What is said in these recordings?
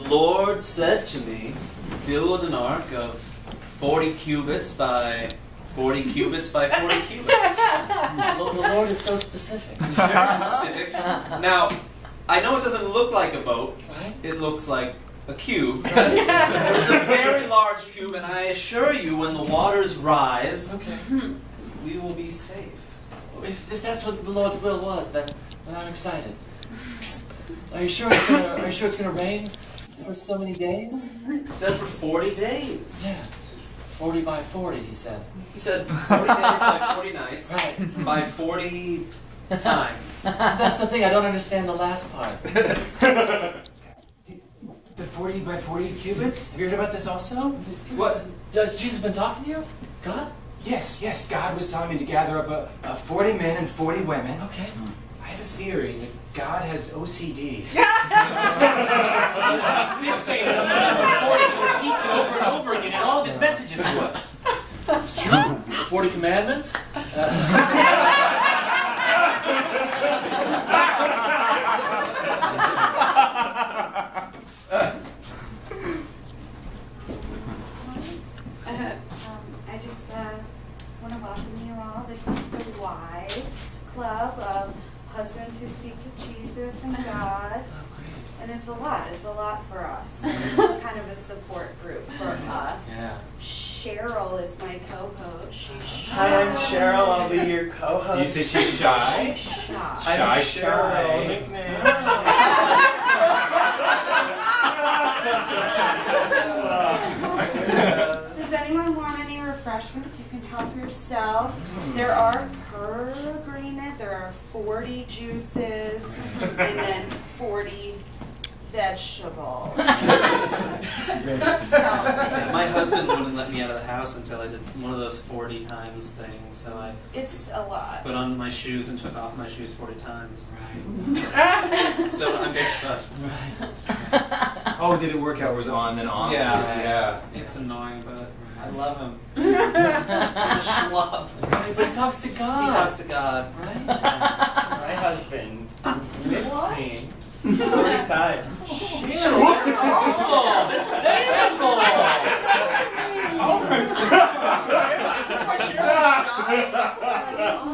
Lord said to me, build an ark of 40 cubits by 40 cubits by 40 cubits. The Lord is so specific. He's very specific. Now, I know it doesn't look like a boat. Right? It looks like a cube. It's a very large cube, and I assure you, when the waters rise, Okay. we will be safe. If that's what the Lord's will was, then I'm excited. Are you sure it's gonna rain for so many days? He said for 40 days. Yeah. 40 by 40, he said. He said 40 days by 40 nights Right. by 40 times. That's the thing, I don't understand the last part. The 40 by 40 cubits? Have you heard about this also? What? Has Jesus been talking to you? God? Yes, God was telling me to gather up 40 men and 40 women. Okay. I have a theory that God has OCD. Fixated on the number 40 and repeats it over and over again in all of his messages to us. It's true. The 40 commandments? I just want to welcome you all. This is the Wives Club of husbands who speak to Jesus and God. And it's a lot. It's a lot for us. This is kind of a support group for us. Yeah. Cheryl is my co-host. She's shy. Hi, I'm Cheryl. I'll be your co-host. Do you say she's shy? Shy. I'm Shy. Cheryl. Nickname. Does anyone want any refreshments? You can help yourself. There are, per agreement, there are 40 juices and then 40 vegetables. Yeah, my husband wouldn't let me out of the house until I did one of those 40 times things, so I It's a lot. put on my shoes and took off my shoes 40 times. Right. So I'm big stuff. Oh, did it work out? Was it on then off? Yeah. It's annoying, but I love him. He's a schlub. Right, but he talks to God. He talks to God. Right? My husband whipped me 40 times. Cheryl, that's awful! That's terrible! Oh my Is this why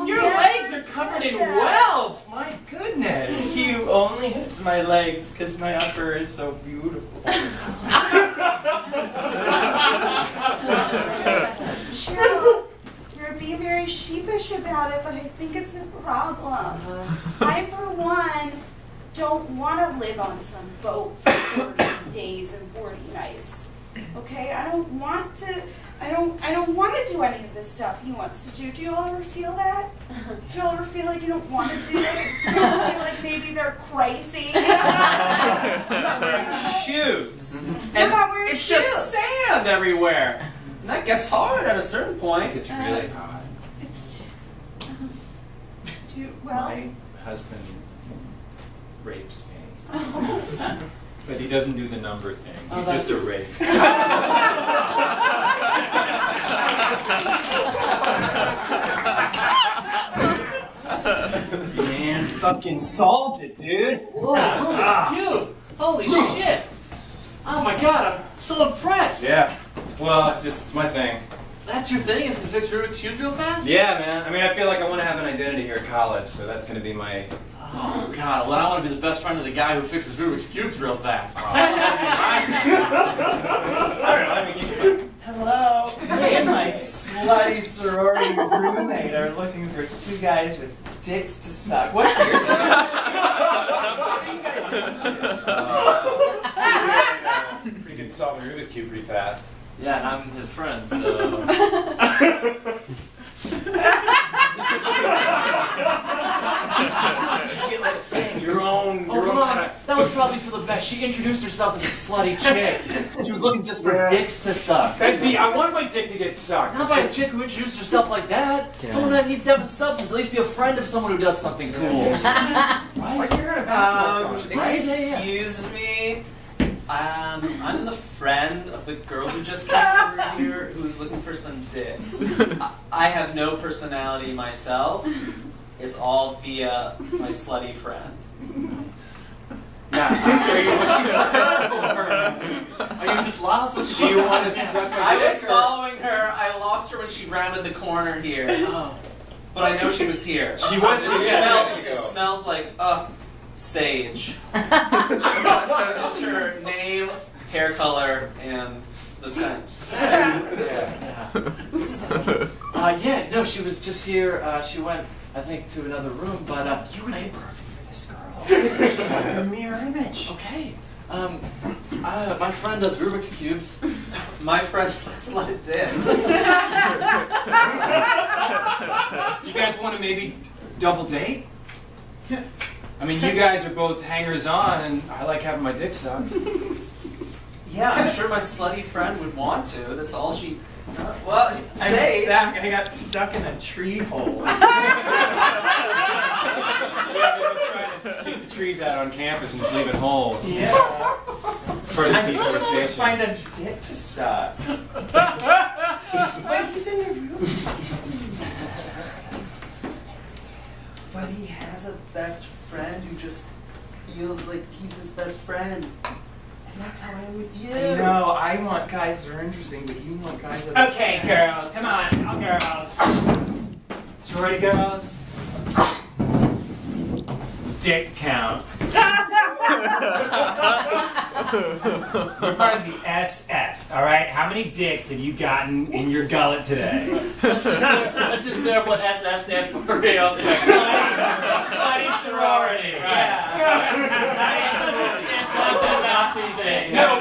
Cheryl? Your legs are covered in welts. My goodness. He only hits my legs because my upper is so beautiful. Cheryl, you're being very sheepish about it, but I think it's a problem. I, for one, don't want to live on some boat for 40 days and 40 nights. Okay? I don't want to do any of this stuff he wants to do. Do you all ever feel that? Do you all ever feel like you don't want to do it? Do you ever feel like maybe they're crazy? I'm not wearing shoes. You're not wearing it's shoes. just sand everywhere. And that gets hard at a certain point. It's really hot. It's well. My husband rapes me. But he doesn't do the number thing. He's just a rape. Man, fucking solved it, dude. Whoa, that's cute! Holy shit! Oh my god, I'm so impressed! Yeah. Well, it's my thing. That's your thing, is to fix Rubik's Cube real fast? Yeah, man. I mean, I feel like I want to have an identity here at college, so that's going to be my... Oh god, well I want to be the best friend of the guy who fixes Rubik's Cubes real fast. I don't know, I mean, Hello. Me and my slutty sorority roommate are looking for two guys with dicks to suck. What's your What are you guys into? pretty good solving Rubik's Cube pretty fast. Yeah, and I'm his friend, so... Your own Oh, come on. That was probably for the best. She introduced herself as a slutty chick. She was looking just for dicks to suck. I want my dick to get sucked. Not by a chick who introduced herself like that. Someone that needs to have a substance, at least be a friend of someone who does something cool. Like Right? you're a basketball scholarship, right? Excuse me. I'm the friend of the girl who just came over here who's looking for some dicks. I have no personality myself. It's all via my slutty friend. Now, are you looking for her bottles? What Do you want to suck my I was dick, or- following her. I lost her when she rounded the corner here. Oh. But I know she was here. She was It here. smells, Yeah, it smells like, sage. Just her name, hair color, and the scent. Yeah, no, she was just here. She went, I think, to another room, but You would be perfect for this girl. She's like a mirror image. okay. My friend does Rubik's cubes. My friend sucks a lot of dicks. Do you guys want to maybe double date? I mean, you guys are both hangers-on, and I like having my dick sucked. Yeah, I'm sure my slutty friend would want to. That's all she... well, sage. I got stuck in a tree hole. Yeah, we've been trying to take the trees out on campus and just leaving holes. Yeah. For the I still can't deforestation. find a dick to suck. But he's in your room. But he has a best friend who just feels like he's his best friend. And that's how I am with you. No, I want guys that are interesting, but you want guys that are... Okay, girls, come on, all girls. Sorority girls. Dick count. You're part of the SS, all right? How many dicks have you gotten in your gullet today? That's just there what SS stands for. Real. Slutty sorority, right? No,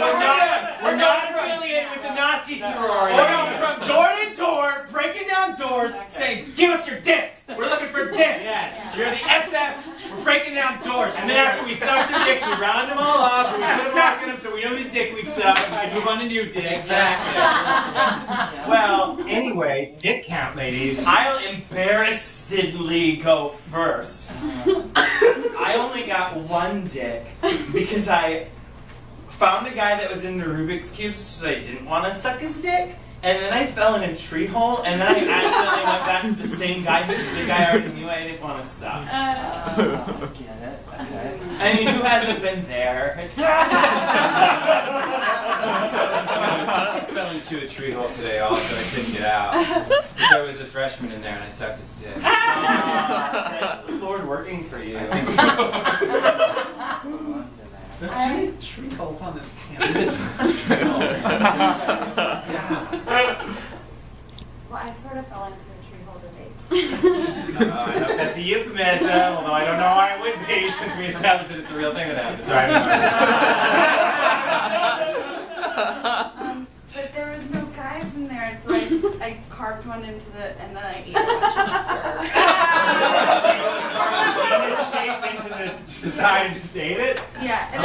we're not affiliated with the Nazi sorority. We're going from door to door, breaking down doors, saying, give us your dicks. We're looking for dicks. Yes. You're the SS. We're breaking down doors. And then after we suck their dicks, we round them all up, we put a mark in them so we know whose dick we've sucked, and move on to new dicks. Exactly. Well, Anyway, dick count, ladies. I'll embarrassedly go first. I only got one dick because I found a guy that was into Rubik's Cubes, so I didn't want to suck his dick. And then I fell in a tree hole, and then I accidentally went back to the same guy whose dick I already knew I didn't want to suck. I get it. Okay. I mean, who hasn't been there? I fell into a tree hole today also, I couldn't get out. There was a freshman in there and I sucked his dick. That's the Lord working for you. I think so. There are too many tree holes on this campus. Well, I sort of fell into a tree hole today. I hope that's a euphemism, although I don't know why it would be since we established that it's a real thing that happens. Sorry. But there was no guys in there, so I carved one into the, and then I ate a bunch of Shape into the side and just ate it? Yeah, and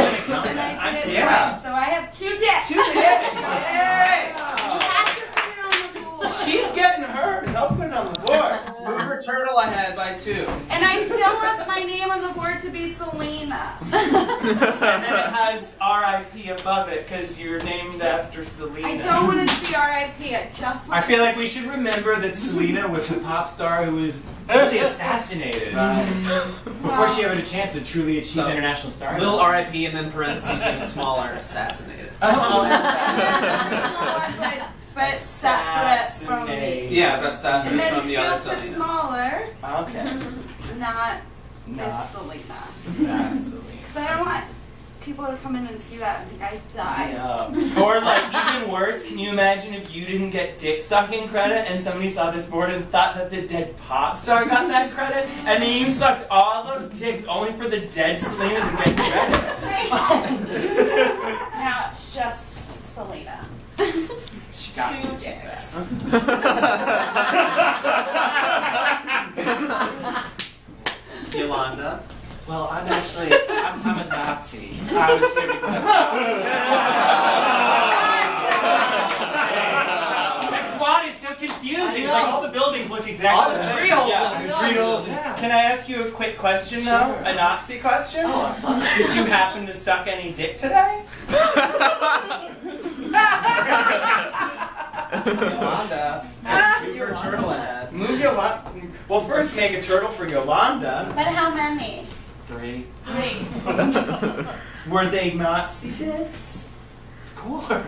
I did it Yeah. twice, so I have 2 dicks. 2 dicks! Hey! You have to put it on the board. She's getting hers. I'll put it on the board. Move her turtle ahead by 2. And I still want my name on the board to be Selena. And then it has R.I.P. above it because you're named after Selena. I don't want it to be R.I.P. I just I want feel like we should remember that Selena was a pop star who was really assassinated before she ever had a chance to truly achieve So, international stardom. Little RIP and then parentheses even smaller, assassinated. but separate from me. Yeah, but separate And then from the other still put Selena. smaller, Okay. not Not Miss Selena. that Selena. Because I don't want people to come in and see that and think I died. No. Or like even worse, can you imagine if you didn't get dick sucking credit and somebody saw this board and thought that the dead pop star got that credit, and then you sucked all those dicks only for the dead Selena to get credit? Now it's just Selena. She got 2 to dicks. Yolanda. Well, I'm actually, I'm a Nazi. I was here because That quad is so confusing. It's like all the buildings look All exactly the the tree same. holes Yeah. on The it. tree holes. Can I ask you a quick question though? A Nazi question? Did you happen to suck any dick today? Yolanda. Move her turtle ahead. Move Yolanda. Well, first make a turtle for Yolanda. But how many? 3. 3. Were they Nazi dicks? Of course. What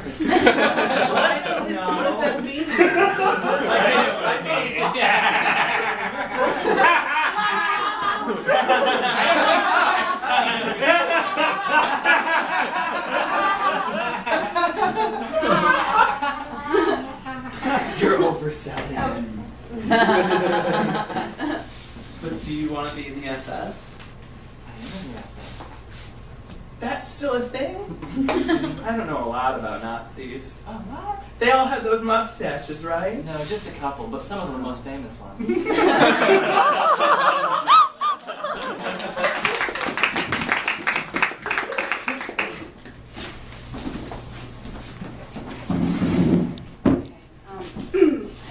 does that mean? You're overselling it. But do you want to be in the SS? I am in the SS. That's still a thing? I don't know a lot about Nazis. Oh, what? They all have those mustaches, right? No, just a couple, but some of the most famous ones. I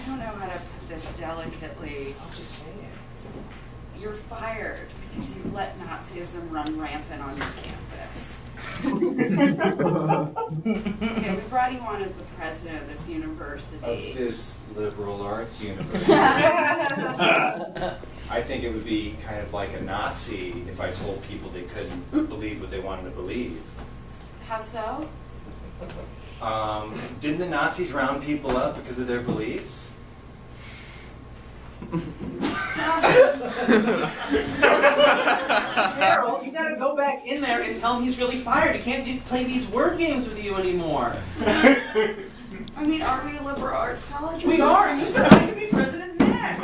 don't know how to put this delicately. I'll just say it. You're fired because you've let Nazism run rampant on your campus. Okay, we brought you on as the president of this university. Of this liberal arts university. I think it would be kind of like a Nazi if I told people they couldn't believe what they wanted to believe. How so? Didn't the Nazis round people up because of their beliefs? Carol, you gotta go back in there and tell him he's really fired. He can't play these word games with you anymore. I mean, are we a liberal arts college? We are, and you said I could be president next.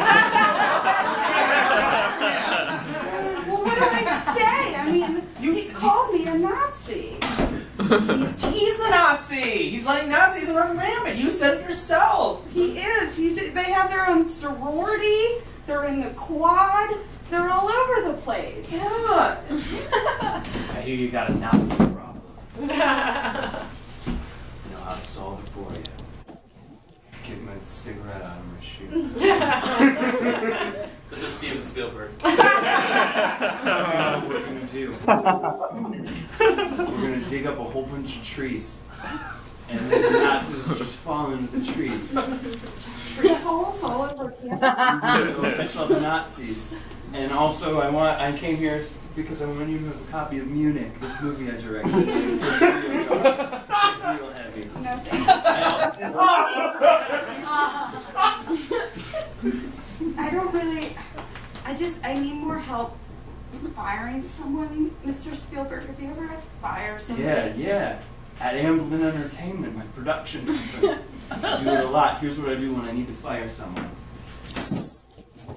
Well, what do I say? I mean, he called me a Nazi. He's the Nazi. He's letting Nazis run rampant. You said it yourself. He is. They have their own sorority. They're in the quad. They're all over the place. Yeah. I hear you got a Nazi problem. I know how to solve it for you. Get my cigarette out of my shoe. This is Steven Spielberg. That's what we're gonna do. We're gonna dig up a whole bunch of trees. And then the Nazis will just fall into the trees. Tree holes all over campus. It'll catch all the Nazis. And also, I came here because I want you to have a copy of Munich, this movie I directed. It's real dark. It's real heavy. No thanks. I don't really. I need more help firing someone, Mr. Spielberg. Have you ever had to fire somebody? Yeah. At Amblin Entertainment, my production company. I do it a lot. Here's what I do when I need to fire someone.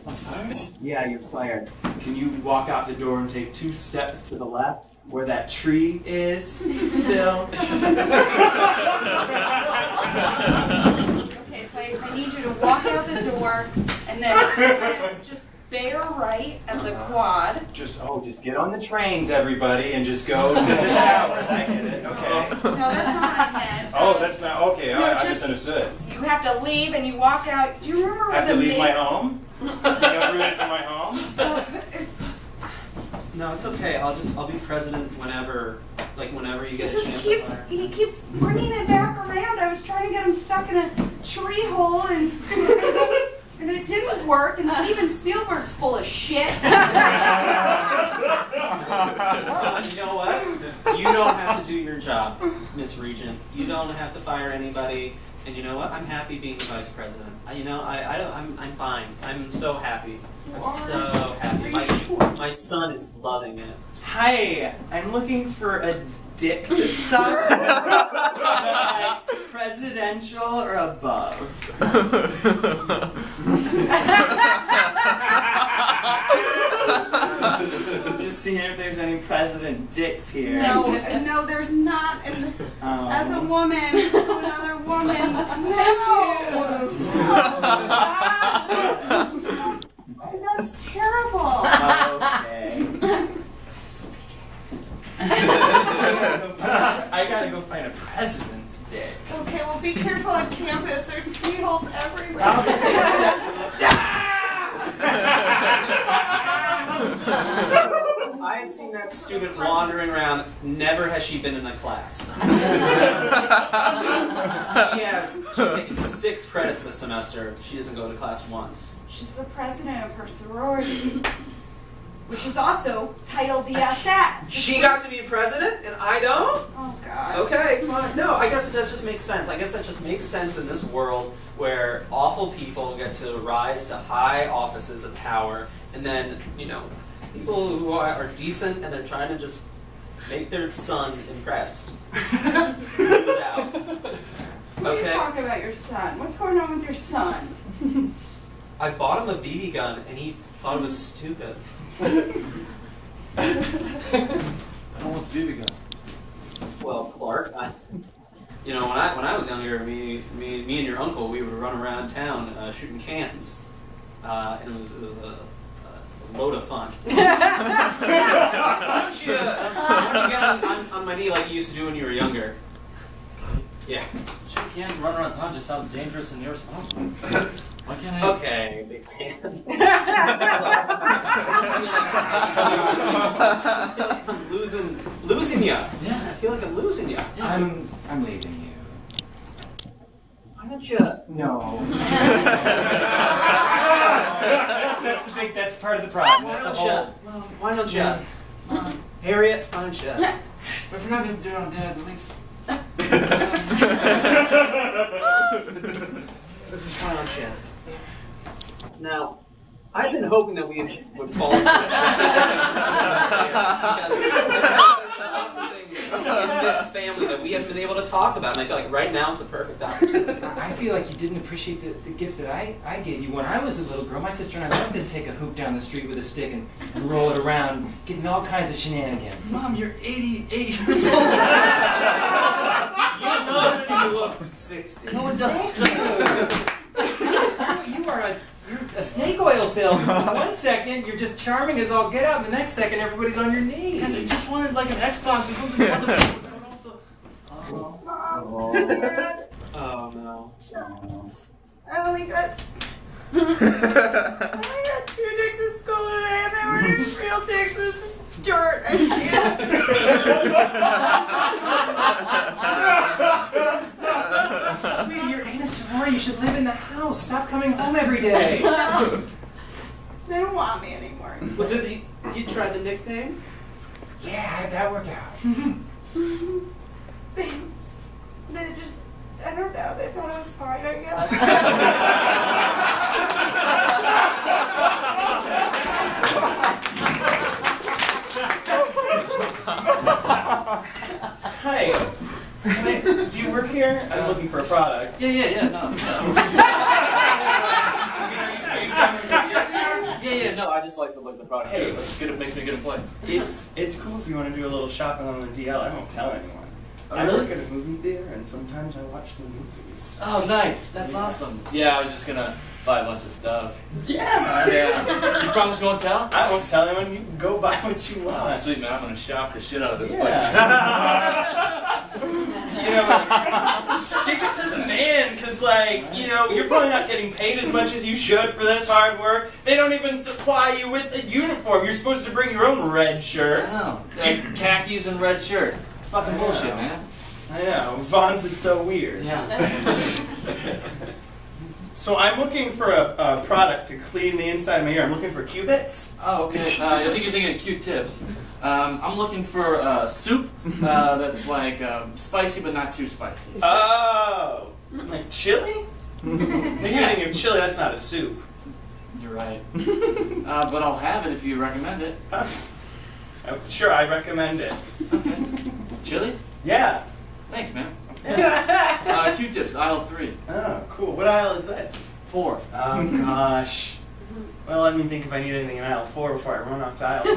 I'm fired? Yeah, you're fired. Can you walk out the door and take 2 steps to the left where that tree is still? Okay, so I need you to walk out the door and then just bear right at the quad. Just get on the trains, everybody, and just go to the showers. I get it. Okay. No, that's not what I meant. Oh, that's not okay. No, I just- misunderstood. You have to leave and you walk out. Do you remember I where have to the leave my maid- home. You know, ruin for my home. No, it's okay. I'll be president whenever you get a chance to fire. He keeps bringing it back around. I was trying to get him stuck in a tree hole and and it didn't work. And Steven Spielberg's full of shit. You know what? You don't have to do your job, Miss Regent. You don't have to fire anybody. And you know what? I'm happy being the vice president. I'm fine. I'm so happy. I'm so happy. My son is loving it. Hi, I'm looking for a dick to suck. Like presidential or above. Just seeing if there's any president dicks here. No, there's not. And as a woman to another woman, no. That's terrible. Okay. I gotta go find a president's dick. Okay, well, be careful on campus. There's tree holes everywhere. I have seen that student wandering around. Never has she been in a class. She's taken 6 credits this semester. She doesn't go to class once. She's the president of her sorority, which is also titled the SS. She got to be president and I don't? Oh, God. Okay, fine. No, I guess that just makes sense. I guess that just makes sense in this world where awful people get to rise to high offices of power, and then, you know, people who are decent and they're trying to just make their son impressed lose out. What are you talking about your son? What's going on with your son? I bought him a BB gun and he thought it was stupid. I don't want the BB gun. Well, Clark, you know, when I was younger, me and your uncle, we would run around town shooting cans, and it was a load of fun. Why don't you get on my knee like you used to do when you were younger? Yeah. Shoot cans run around town just sounds dangerous and irresponsible. Why can't I? Okay, big fan. I'm losing ya. Yeah. I feel like I'm losing ya. I'm leaving you. Why don't you? No. That's part of the problem. Why don't you? Harriet, why don't you? If we're not going to do it on Dad's, at least. Why don't you? Now, I've been hoping that we would fall into a in this family that we haven't been able to talk about, and I feel like right now is the perfect opportunity. I feel like you didn't appreciate the gift that I gave you. When I was a little girl, my sister and I loved to take a hoop down the street with a stick and roll it around, getting all kinds of shenanigans. Mom, you're 88 years old. You look 60. No one does. You're a snake oil salesman. 1 second, you're just charming as all get out, and the next second, everybody's on your knees. Because I just wanted like an Xbox or something wonderful. That would also. Oh no. I only got 2 dicks in school today, and they weren't even real dicks. It was just dirt. I Sweetie, you're in a sorority. You should live in the house. Stop coming home every day. They don't want me anymore. Well, did you try the nickname? Yeah, how'd that work out? They just, I don't know, they thought it was fine, I guess. Hi. Do you work here? I'm looking for a product. Yeah, no. No, I just like the look of the product Hey. too. It's good, it makes me good at play. It's cool if you want to do a little shopping on the DL. I won't tell anyone. Oh, I really? work at a movie theater, and sometimes I watch the movies. Oh, nice. That's awesome. Yeah, I was just gonna buy a bunch of stuff. Yeah. Yeah. You promise you won't tell? I won't tell anyone. You can go buy what you want. Oh, sweet man, I'm gonna shop the shit out of this Yeah. You know, stick it to the man, because, like, you know, you're probably not getting paid as much as you should for this hard work. They don't even supply you with a uniform. You're supposed to bring your own red shirt. I know. Like khakis and red shirt. It's fucking bullshit, man. I know. Vaughn's is so weird. Yeah. So I'm looking for a product to clean the inside of my ear. I'm looking for Cubits. Oh, okay. I think you're thinking of Q-tips. I'm looking for soup that's like spicy but not too spicy. Oh, like chili? You're thinking of chili, that's not a soup. You're right. But I'll have it if you recommend it. Oh, sure, I recommend it. Okay. Chili? Yeah. Thanks, man. Q-tips, aisle 3. Oh, cool. What aisle is this? 4. Oh, gosh. Well, let me think if I need anything in aisle 4 before I run off to aisle 3.